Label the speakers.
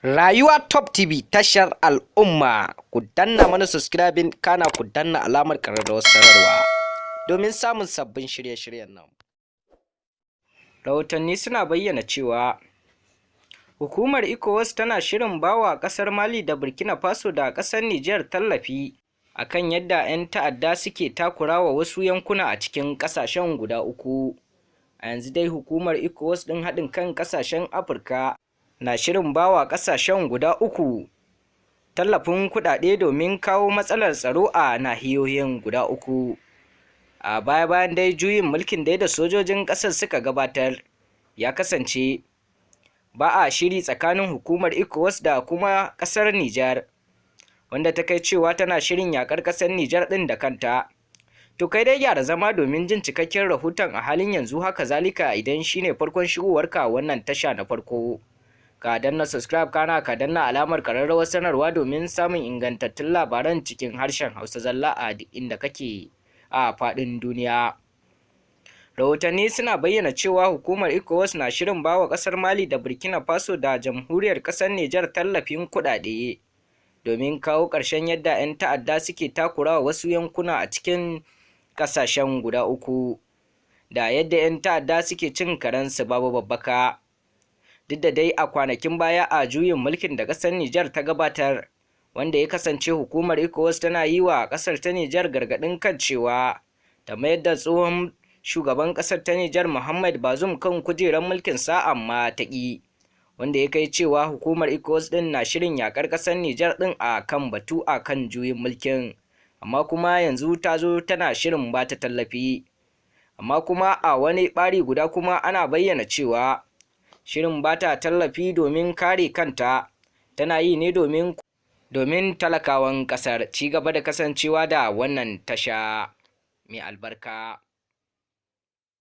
Speaker 1: Rayuwa Top TV tashar al'umma, ku danna mana subscribing kana ku danna alamar ƙararrawar sanarwa domin samun sabbin shirye-shiryen nan. Rahotanni suna bayyana cewa hukumar ecowas tana shirin bawa ƙasar Mali da Burkina Faso da ƙasar Nijer tallafi akan yadda 'yan ta'adda suke takurawa wasu yankuna a cikin ƙasashen guda uku. A yanzu dai hukumar ecowas ɗin haɗin kan ƙasashen Afirka na shirin bawa ƙasashen guda uku tallafin kuɗaɗe domin kawo matsalar tsaro a nahiyoyin guda uku. A baya-bayan dai juyin mulkin da sojojin ƙasar suka gabatar ya kasance ba a shiri tsakanin hukumar ecowas da kuma ƙasar Nijar, wanda ta kai cewa tana shirin yaƙar ƙasar Nijar ɗin da kanta. To kai dai gyara zama domin jin cikakken rahoton a halin yanzu, haka zalika idan shine farkon shigowarka wannan tasha na farko, ka danna subscribe kana ka danna alamar ƙararrawar sanarwa domin samun ingantattun labaran cikin harshen Hausa zalla a duk inda kake a faɗin duniya. Rahotanni suna bayyana cewa hukumar ecowas na shirin bawa ƙasar Mali da Burkina Faso da jamhuriyar ƙasar Nijar tallafin kuɗaɗe domin kawo ƙarshen yadda 'yan ta'adda suke takurawa wasu yankuna a cikin ƙasashen guda uku, da yadda 'yan ta'adda suke cin karensu babu babbaka. Duk da dai a kwanakin baya a juyin mulkin da ƙasar Nijar ta gabatar, wanda ya kasance hukumar ecowas tana yi wa ƙasar ta Nijar gargaɗin kan cewa ta mayar da tsohon shugaban ƙasar ta Nijar Muhammad Bazoum kan kujerar mulkin sa, amma ta ƙi, wanda ya kai cewa hukumar ecowas ɗin na shirin yaƙar ƙasar Nijar ɗin a kan batu a kan juyin mulkin, amma kuma yanzu ta zo tana shirin ba ta tallafi. Amma kuma a wani ɓari guda kuma ana bayyana cewa shirin ba ta tallafi domin kare kanta tana yi ne domin talakawan ƙasar. Ci gaba da kasancewa da wannan tasha mai albarka.